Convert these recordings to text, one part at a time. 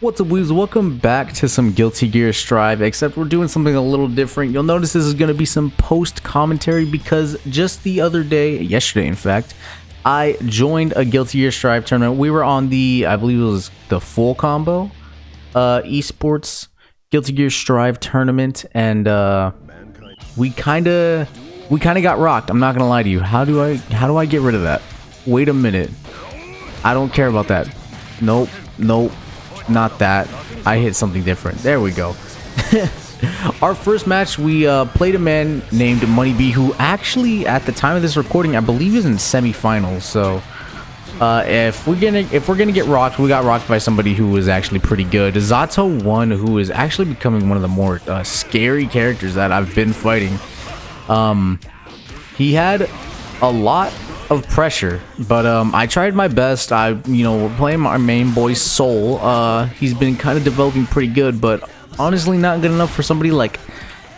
What's up, weebs? Welcome back to some Guilty Gear Strive, except we're doing something a little different. You'll notice this is going to be some post commentary because just the other day, yesterday in fact, I joined a Guilty Gear Strive tournament. We were on the, I believe it was the Full Combo esports Guilty Gear Strive tournament, and we kind of got rocked. I'm not gonna lie to you. How do I get rid of that? Wait a minute. I don't care about that. Nope. Not that. I hit something different. There we go. Our first match, we played a man named Money B, who actually, at the time of this recording, I believe is in semifinals. So, if we're gonna get rocked, we got rocked by somebody who was actually pretty good. Zato won, who is actually becoming one of the more scary characters that I've been fighting. He had a lot of pressure, but I tried my best. We're playing our main boy Soul. He's been kind of developing pretty good, but honestly not good enough for somebody like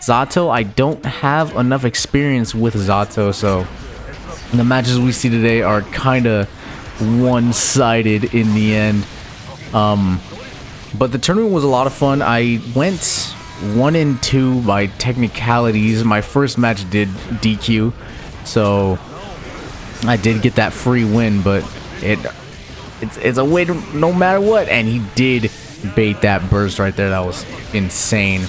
Zato. I don't have enough experience with Zato, so the matches we see today are kind of one-sided in the end. But the tournament was a lot of fun. I went 1-2 by technicalities. My first match did DQ, so I did get that free win, but it's a win no matter what. And he did bait that burst right there. That was insane.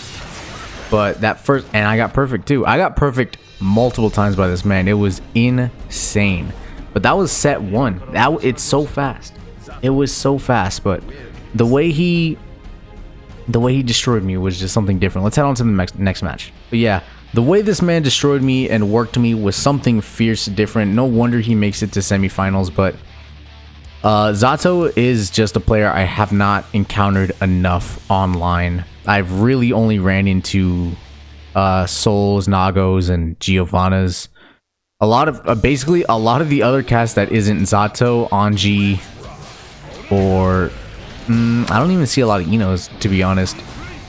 But that first, and I got perfect too. I got perfect multiple times by this man. It was insane. But that was set one. It's so fast. It was so fast. But the way he destroyed me was just something different. Let's head on to the next match. But yeah, the way this man destroyed me and worked me was something fierce different. No wonder he makes it to semifinals. But Zato is just a player I have not encountered enough online. I've really only ran into Souls, Nagos, and Giovannas. A lot of basically a lot of the other cast that isn't Zato, Anji, or I don't even see a lot of Inos, to be honest.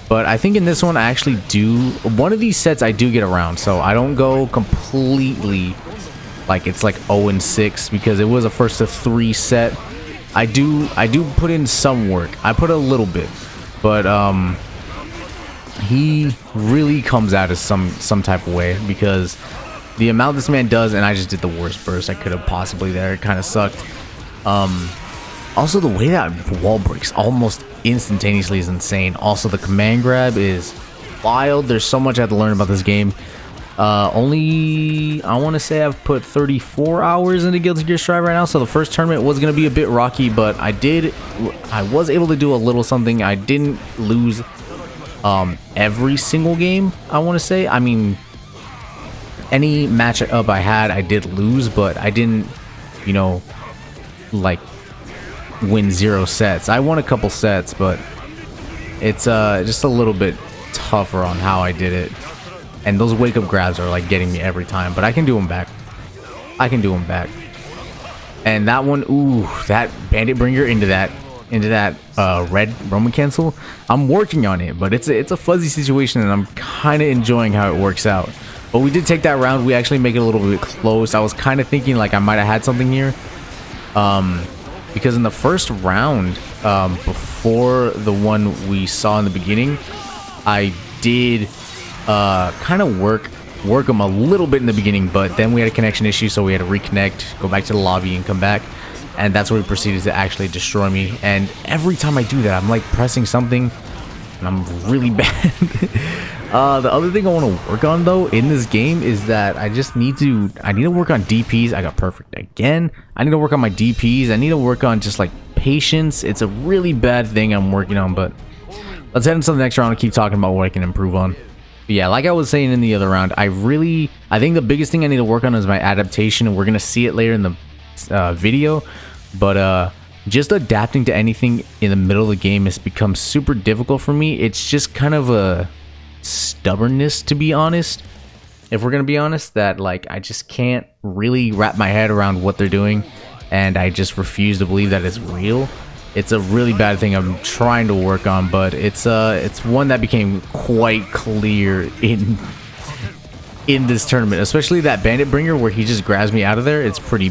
But I think in this one I actually do, one of these sets I do get around, so I don't go completely like it's like 0-6 because it was a first to 3 set. I do put in some work. I put a little bit, but he really comes out as some type of way because the amount this man does, and I just did the worst burst I could have possibly there. It kind of sucked. Also, the way that wall breaks almost instantaneously is insane. Also, the command grab is wild. There's so much I have to learn about this game. I want to say I've put 34 hours into Guilty Gear Strive right now, so the first tournament was going to be a bit rocky, but I was able to do a little something. I didn't lose every single game, I want to say. I mean, any matchup I had, I did lose, but I didn't, like, win 0 sets. I won a couple sets, but it's just a little bit tougher on how I did it. And those wake up grabs are like getting me every time, but I can do them back. And that one, ooh, that bandit bringer into that red Roman cancel. I'm working on it, but it's a fuzzy situation, and I'm kind of enjoying how it works out. But we did take that round. We actually make it a little bit close. I was kind of thinking like I might have had something here. Because in the first round, before the one we saw in the beginning, I did kind of work him a little bit in the beginning, but then we had a connection issue, so we had to reconnect, go back to the lobby, and come back. And that's where he proceeded to actually destroy me. And every time I do that, I'm like pressing something, and I'm really bad. The other thing I want to work on though in this game is that I need to work on DPs. I got perfect again. I need to work on my DPs. I need to work on just like patience. It's a really bad thing I'm working on, but let's head into the next round and keep talking about what I can improve on. But yeah, like I was saying in the other round, I think the biggest thing I need to work on is my adaptation, and we're gonna see it later in the video. But just adapting to anything in the middle of the game has become super difficult for me. It's just kind of a stubbornness, to be honest, if we're gonna be honest, that like I just can't really wrap my head around what they're doing, and I just refuse to believe that it's real. It's a really bad thing I'm trying to work on, but it's one that became quite clear in this tournament, especially that bandit bringer where he just grabs me out of there. It's pretty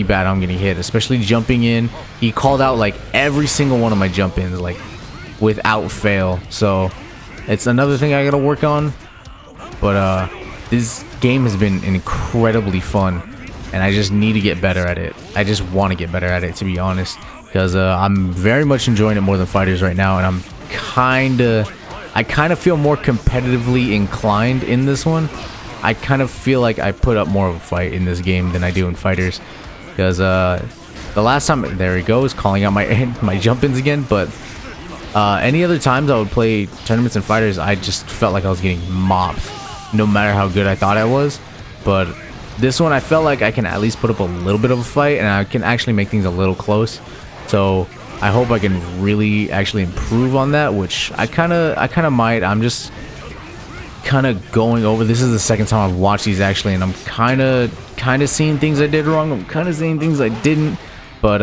bad. I'm getting hit, especially jumping in. He called out like every single one of my jump ins, like without fail. So it's another thing I gotta work on. But this game has been incredibly fun, and I just need to get better at it. I just want to get better at it, to be honest, because I'm very much enjoying it more than Fighters right now, and I kind of feel more competitively inclined in this one. I kind of feel like I put up more of a fight in this game than I do in Fighters, because the last time, there he goes, calling out my my jump-ins again. But any other times I would play tournaments and Fighters, I just felt like I was getting mopped, no matter how good I thought I was. But this one, I felt like I can at least put up a little bit of a fight, and I can actually make things a little close. So I hope I can really actually improve on that, which I kind of might. I'm just kind of going over. This is the second time I've watched these actually, and I'm kind of seeing things I did wrong. I'm kind of seeing things I didn't. But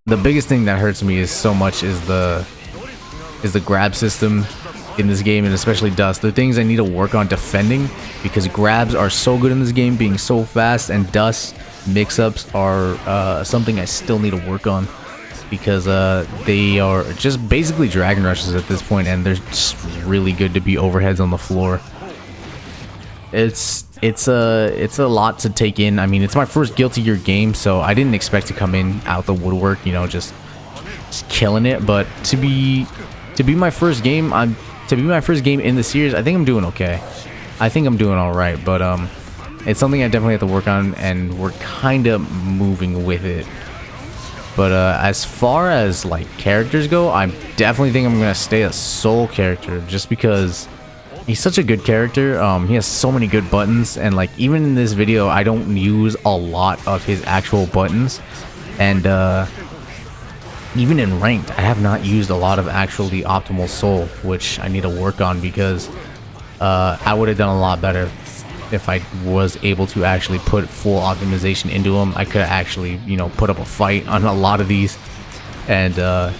the biggest thing that hurts me is the grab system in this game, and especially Dust. The things I need to work on defending, because grabs are so good in this game, being so fast, and Dust mix-ups are something I still need to work on, because they are just basically dragon rushes at this point, and they're just really good to be overheads on the floor. It's a lot to take in. I mean, it's my first Guilty Gear game, so I didn't expect to come in out the woodwork, you know, just killing it. But to be my first game, in the series, I think I'm doing okay. I think I'm doing all right, but it's something I definitely have to work on, and we're kind of moving with it. But as far as like characters go, I definitely think I'm gonna stay a Soul character, just because he's such a good character. He has so many good buttons, and like even in this video, I don't use a lot of his actual buttons, and even in ranked, I have not used a lot of actually optimal Soul, which I need to work on, because I would have done a lot better if I was able to actually put full optimization into him. I could have actually, you know, put up a fight on a lot of these. And oh,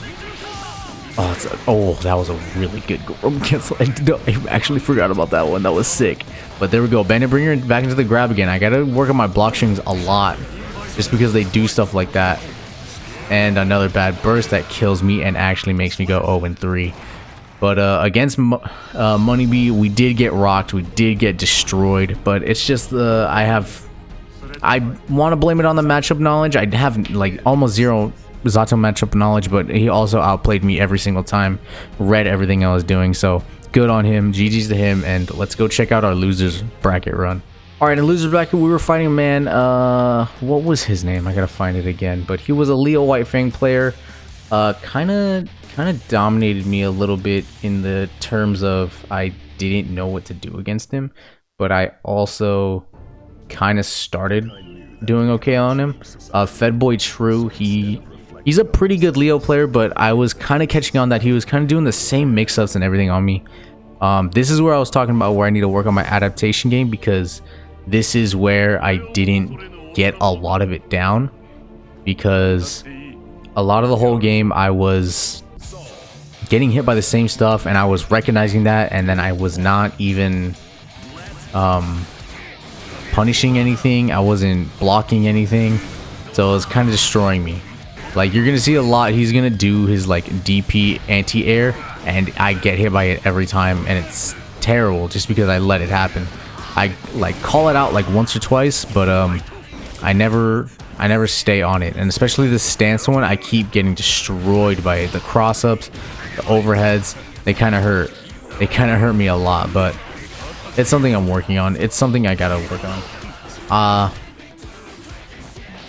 that was a really good Roman cancel. I actually forgot about that one. That was sick. But there we go, Bandit Bringer back into the grab again. I gotta work on my block strings a lot, just because they do stuff like that. And another bad burst that kills me and actually makes me go 0-3. But against Moneybee, we did get rocked, we did get destroyed, but it's just I want to blame it on the matchup knowledge. I have like almost zero Zato matchup knowledge, but he also outplayed me every single time, read everything I was doing, so good on him, GG's to him. And let's go check out our losers bracket run. Alright, in losers bracket, we were fighting a man, what was his name? I gotta find it again, but he was a Leo White Fang player. Kind of dominated me a little bit in the terms of I didn't know what to do against him, but I also kind of started doing okay on him. Fedboy True, he's a pretty good Leo player, but I was kind of catching on that he was kind of doing the same mix-ups and everything on me. This is where I was talking about where I need to work on my adaptation game, because this is where I didn't get a lot of it down, because a lot of the whole game I was getting hit by the same stuff, and I was recognizing that, and then I was not even punishing anything. I wasn't blocking anything, so it was kind of destroying me. Like, you're gonna see a lot, he's gonna do his like DP anti-air, and I get hit by it every time, and it's terrible just because I let it happen. I like call it out like once or twice, but I never stay on it. And especially the stance one, I keep getting destroyed by it. The cross-ups, the overheads, they kind of hurt me a lot, but it's something I'm working on. It's something I gotta work on.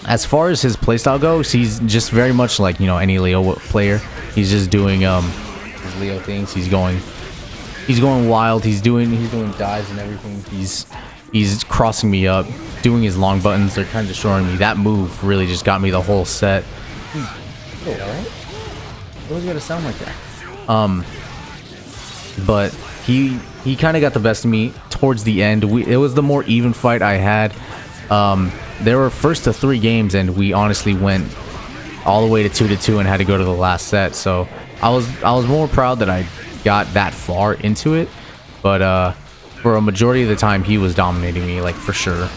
As far as his playstyle goes, he's just very much like, you know, any Leo player. He's just doing his Leo things. He's going wild. He's doing dives and everything. He's crossing me up, doing his long buttons. They're kind of destroying me. That move really just got me the whole set. Oh, alright. It always gotta sound like that. But he kind of got the best of me towards the end. It was the more even fight I had. There were first to 3 games, and we honestly went all the way to 2-2 and had to go to the last set. So I was more proud that I got that far into it, but for a majority of the time he was dominating me, like, for sure.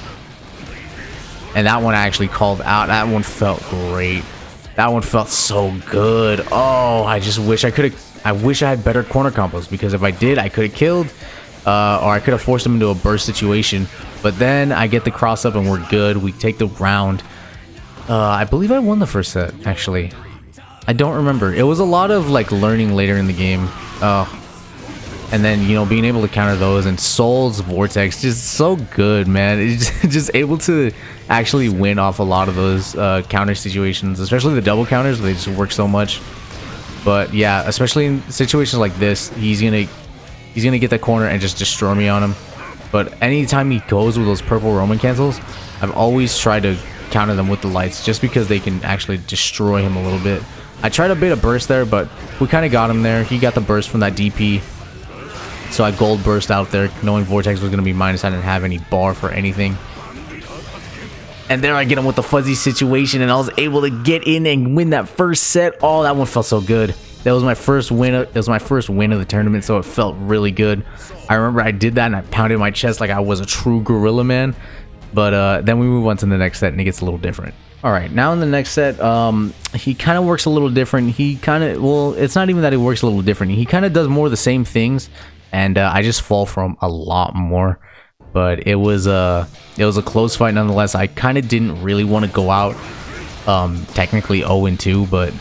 And that one I actually called out. That one felt great. That one felt so good. Oh, I just wish I could have. I wish I had better corner combos, because if I did, I could have killed, or I could have forced him into a burst situation. But then I get the cross up and we're good. We take the round. I believe I won the first set, actually. I don't remember. It was a lot of like learning later in the game. And then, you know, being able to counter those, and Soul's Vortex, just so good, man. It's just able to actually win off a lot of those counter situations, especially the double counters. They just work so much. But yeah, especially in situations like this, he's gonna get the corner and just destroy me on him. But anytime he goes with those purple Roman cancels, I've always tried to counter them with the lights, just because they can actually destroy him a little bit. I tried a bit of burst there, but we kind of got him there. He got the burst from that DP. So I gold burst out there, knowing Vortex was going to be minus. I didn't have any bar for anything. And there I get him with the fuzzy situation, and I was able to get in and win that first set. Oh, that one felt so good. That was my first win. It was my first win of the tournament, so it felt really good. I remember I did that, and I pounded my chest like I was a true gorilla man. But then we move on to the next set, and it gets a little different. All right, now in the next set, he kind of works a little different. He kind of, well, it's not even that he works a little different. He kind of does more of the same things, and I just fall for him a lot more. But it was a close fight nonetheless. I kind of didn't really want to go out, technically 0-2, but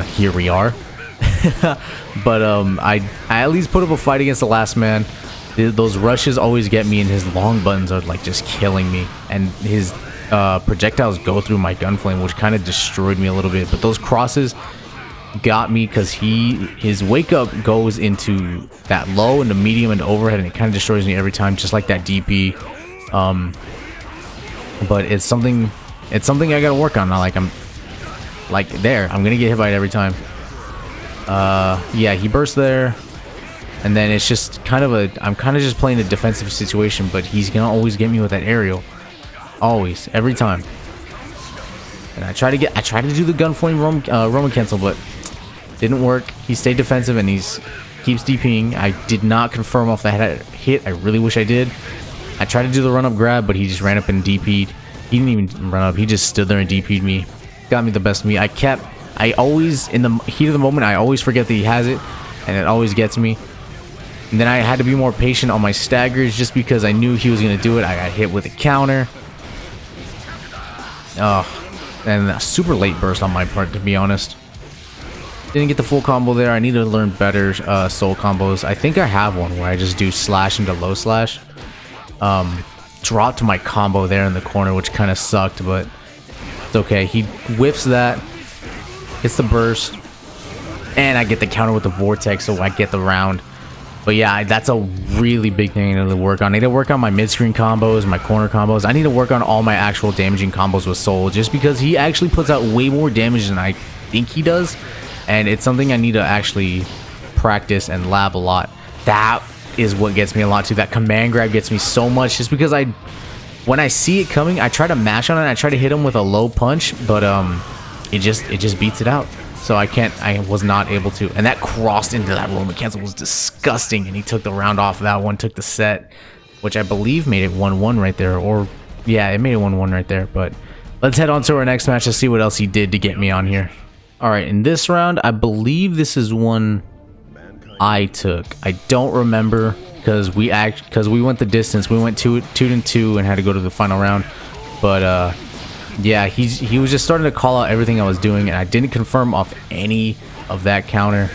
here we are. But I at least put up a fight against the last man. Those rushes always get me, and his long buttons are like just killing me, and his projectiles go through my gunflame, which kind of destroyed me a little bit. But those crosses got me, because his wake up goes into that low and the medium and overhead, and it kind of destroys me every time, just like that DP. But it's something I gotta work on now. Like I'm gonna get hit by it every time. Yeah, he bursts there, and then it's just kind of I'm kind of just playing a defensive situation, but he's gonna always get me with that aerial. Always, every time. And I try to do the gunflame Roman cancel, but didn't work. He stayed defensive, and keeps DPing. I did not confirm off that hit. I really wish I did. I tried to do the run up grab, but he just ran up and DP'd. He didn't even run up. He just stood there and DP'd me. Got me the best of me. I always, in the heat of the moment, I always forget that he has it, and it always gets me. And then I had to be more patient on my staggers, just because I knew he was going to do it. I got hit with a counter. Oh, and a super late burst on my part, to be honest. Didn't get the full combo there. I need to learn better soul combos. I think I have one where I just do slash into low slash. Dropped my combo there in the corner, which kind of sucked, but it's okay. He whiffs that, gets the burst, and I get the counter with the vortex, so I get the round. But yeah, that's a really big thing I need to work on. I need to work on my mid-screen combos, my corner combos. I need to work on all my actual damaging combos with Soul, just because he actually puts out way more damage than I think he does. And it's something I need to actually practice and lab a lot. That is what gets me a lot too. That command grab gets me so much, just because when I see it coming, I try to mash on it. I try to hit him with a low punch, but it just beats it out. So I was not able to. And that crossed into that Roman cancel was disgusting, and he took the round off of that one, took the set, which I believe made it 1-1 right there. Or yeah, it made it 1-1 right there. But let's head on to our next match to see what else he did to get me on here. All right, in this round, I believe this is one I took. I don't remember, because we went the distance. We went 2-2 and had to go to the final round. But yeah, he was just starting to call out everything I was doing, and I didn't confirm off any of that counter.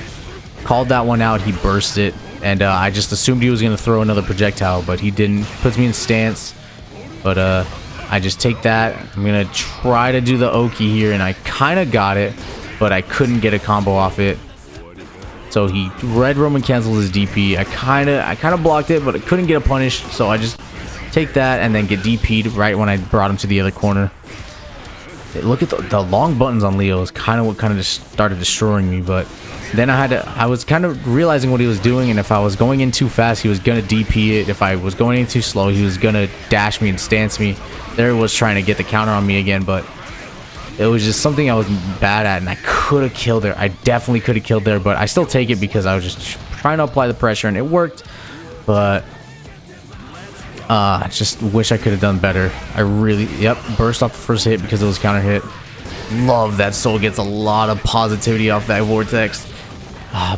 Called that one out. He burst it, and I just assumed he was going to throw another projectile, but he didn't. Puts me in stance, but I just take that. I'm going to try to do the Oki here, and I kind of got it, but I couldn't get a combo off it. So he red Roman canceled his DP. I kind of blocked it, but I couldn't get a punish, so I just take that and then get DP'd right when I brought him to the other corner. Look at the long buttons on Leo is kind of what just started destroying me. But then I was kind of realizing what he was doing, and if I was going in too fast, he was gonna DP it. If I was going in too slow, he was gonna dash me and stance me. There he was trying to get the counter on me again, but it was just something I was bad at, and I could have killed there. I definitely could have killed there, but I still take it because I was just trying to apply the pressure, and it worked. But I just wish I could have done better. Yep, burst off the first hit because it was counter hit. Love that Soul gets a lot of positivity off that vortex.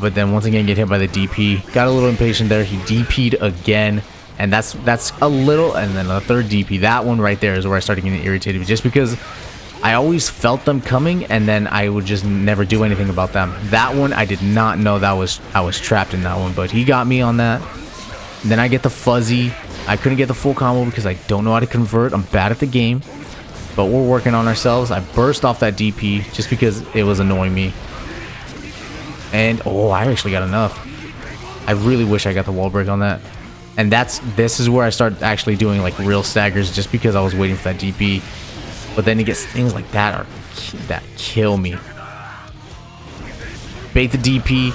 But then once again get hit by the DP. Got a little impatient there. He DP'd again. And that's a little, and then a third DP. That one right there is where I started getting irritated, just because I always felt them coming, and then I would just never do anything about them. That one, I did not know that I was trapped in that one, but he got me on that. And then I get the fuzzy. I couldn't get the full combo because I don't know how to convert. I'm bad at the game, but we're working on ourselves. I burst off that DP just because it was annoying me. And, oh, I actually got enough. I really wish I got the wall break on that. And this is where I start actually doing like real staggers, just because I was waiting for that DP. But then he gets things like that that kill me. Bait the DP,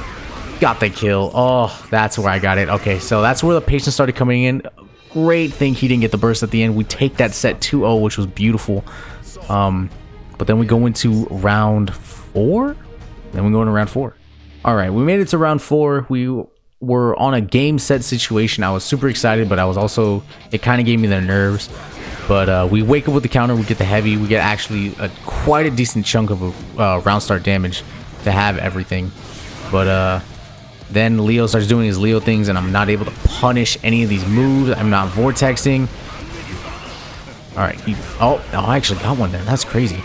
got the kill. Oh, that's where I got it. Okay, so that's where the patience started coming in. Great thing he didn't get the burst at the end. We take that set 2-0, which was beautiful. But then we go into round 4. Then we go into round 4. All right, we made it to round 4. We were on a game set situation. I was super excited, but I was also, it kind of gave me the nerves. But we wake up with the counter, we get the heavy, we get actually quite a decent chunk of round start damage to have everything. But then Leo starts doing his Leo things, and I'm not able to punish any of these moves. I'm not vortexing. All right, oh, I actually got one there. That's crazy.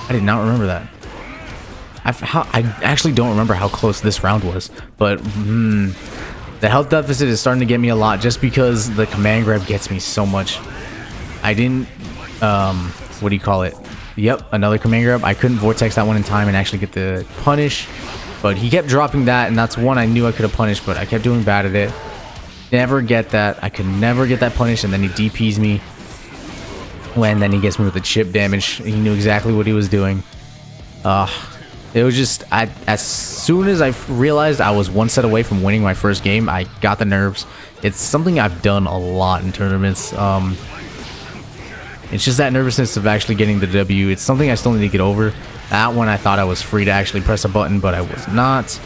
I did not remember that. I actually don't remember how close this round was, but the health deficit is starting to get me a lot, just because the command grab gets me so much. I didn't, what do you call it? Yep, another command grab. I couldn't vortex that one in time and actually get the punish, but he kept dropping that, and that's one I knew I could have punished, but I kept doing bad at it. Never get that. I could never get that punish, and then he DPs me. Then he gets me with the chip damage. He knew exactly what he was doing. It was just, as soon as I realized I was one set away from winning my first game, I got the nerves. It's something I've done a lot in tournaments. It's just that nervousness of actually getting the W. It's something I still need to get over. That one I thought I was free to actually press a button, but I was not.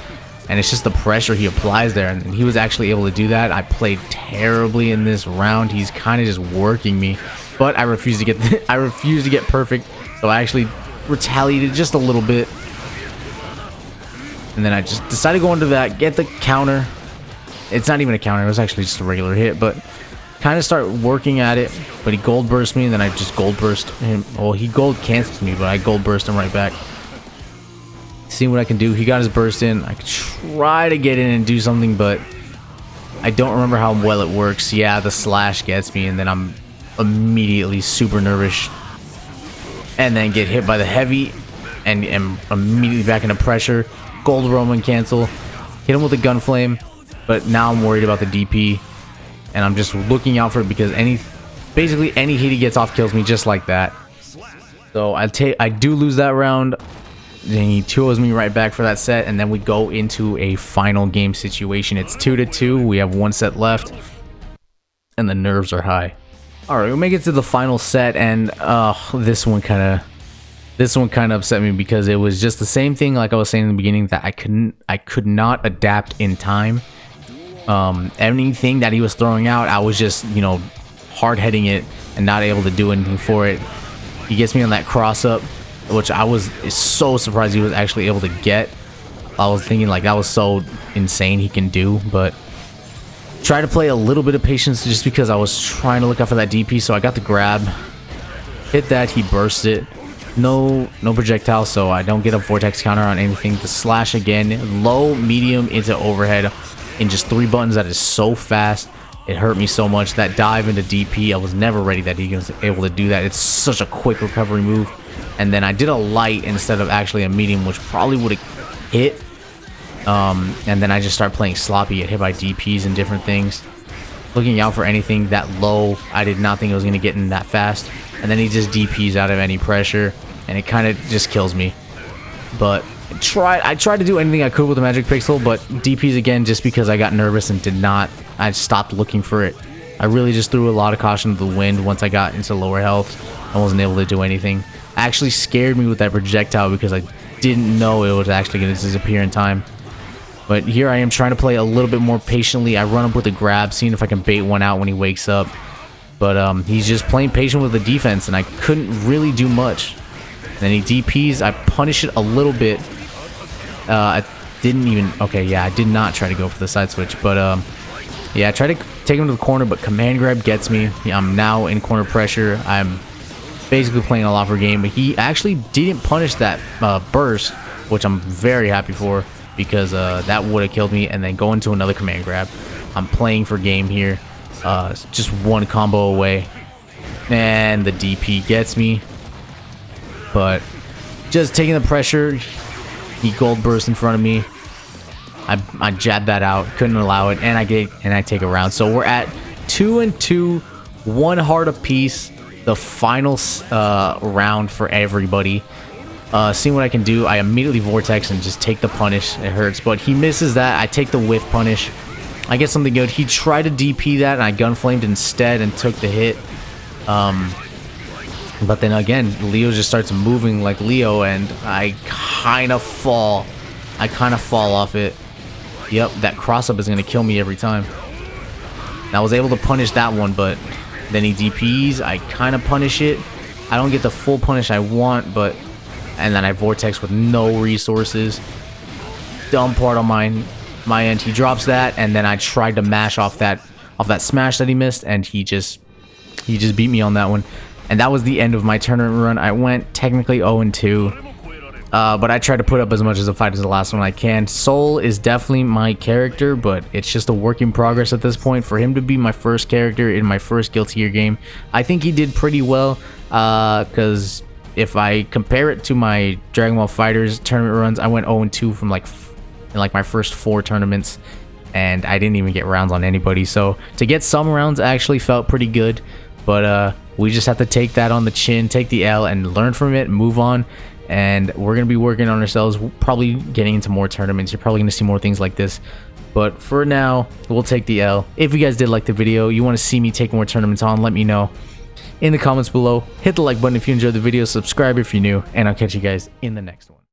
And it's just the pressure he applies there, and he was actually able to do that. I played terribly in this round. He's kind of just working me, but I refused to get I refused to get perfect, so I actually retaliated just a little bit. And then I just decided to go into that, get the counter. It's not even a counter, it was actually just a regular hit, but kind of start working at it. But he gold burst me, and then I just gold burst him. Well, he gold cancels me, but I gold burst him right back. Seeing what I can do. He got his burst in. I could try to get in and do something, but I don't remember how well it works. Yeah, the slash gets me, and then I'm immediately super nervous. And then get hit by the heavy, and am immediately back into pressure. Gold Roman cancel, hit him with a gun flame, but now I'm worried about the DP, and I'm just looking out for it, because basically any hit he gets off kills me just like that. So I do lose that round. Then he 2-0s me right back for that set, and then we go into a final game situation. It's 2-2. We have one set left, and the nerves are high. All right, we'll make it to the final set, and this one kind of upset me, because it was just the same thing like I was saying in the beginning, that I could not adapt in time. Anything that he was throwing out, I was just, you know, hard heading it and not able to do anything for it. He gets me on that cross up, which I was so surprised he was actually able to get. I was thinking like that was so insane he can do, but try to play a little bit of patience just because I was trying to look out for that DP. So I got the grab, hit that, he burst it. No projectile, so I don't get a vortex counter on anything. The slash again, low, medium into overhead in just 3 buttons. That is so fast. It hurt me so much. That dive into DP, I was never ready that he was able to do that. It's such a quick recovery move. And then I did a light instead of actually a medium, which probably would have hit. And then I just start playing sloppy, get hit by DPs and different things. Looking out for anything that low. I did not think it was going to get in that fast. And then he just DPs out of any pressure, and it kind of just kills me. But I tried to do anything I could with the Magic Pixel, but DPs again just because I got nervous and I stopped looking for it. I really just threw a lot of caution to the wind once I got into lower health. I wasn't able to do anything. Actually scared me with that projectile because I didn't know it was actually going to disappear in time. But here I am trying to play a little bit more patiently. I run up with a grab, seeing if I can bait one out when he wakes up. But he's just playing patient with the defense, and I couldn't really do much. then he DPs. I punish it a little bit. I didn't even... Okay, yeah, I did not try to go for the side switch. But, yeah, I tried to take him to the corner, but command grab gets me. Yeah, I'm now in corner pressure. I'm basically playing a lot for game. But he actually didn't punish that burst, which I'm very happy for, because that would have killed me. And then go into another command grab. I'm playing for game here. Just one combo away. And the DP gets me. But just taking the pressure... He gold burst in front of me. I jabbed that out, couldn't allow it, and I take a round. So we're at 2-2, 1 heart apiece. The final round for everybody. Seeing what I can do, I immediately vortex and just take the punish. It hurts, but he misses that. I take the whiff punish. I get something good. He tried to DP that, and I gunflamed instead and took the hit. But then again, Leo just starts moving like Leo, and I kind of fall. I kind of fall off it. Yep, that cross-up is going to kill me every time. And I was able to punish that one, but then he DPs. I kind of punish it. I don't get the full punish I want, but... And then I vortex with no resources. Dumb part on my end. He drops that, and then I tried to mash off that smash that he missed, and he just beat me on that one. And that was the end of my tournament run. I went technically 0-2. But I tried to put up as much as a fight as the last one I can. Soul is definitely my character, but it's just a work in progress at this point. For him to be my first character in my first Guilty Gear game, I think he did pretty well. Because if I compare it to my Dragon Ball FighterZ tournament runs, I went 0-2 from in my first 4 tournaments. And I didn't even get rounds on anybody. So to get some rounds actually felt pretty good. But we just have to take that on the chin, take the L, and learn from it, move on. And we're going to be working on ourselves, probably getting into more tournaments. You're probably going to see more things like this. But for now, we'll take the L. If you guys did like the video, you want to see me take more tournaments on, let me know in the comments below. Hit the like button if you enjoyed the video, subscribe if you're new, and I'll catch you guys in the next one.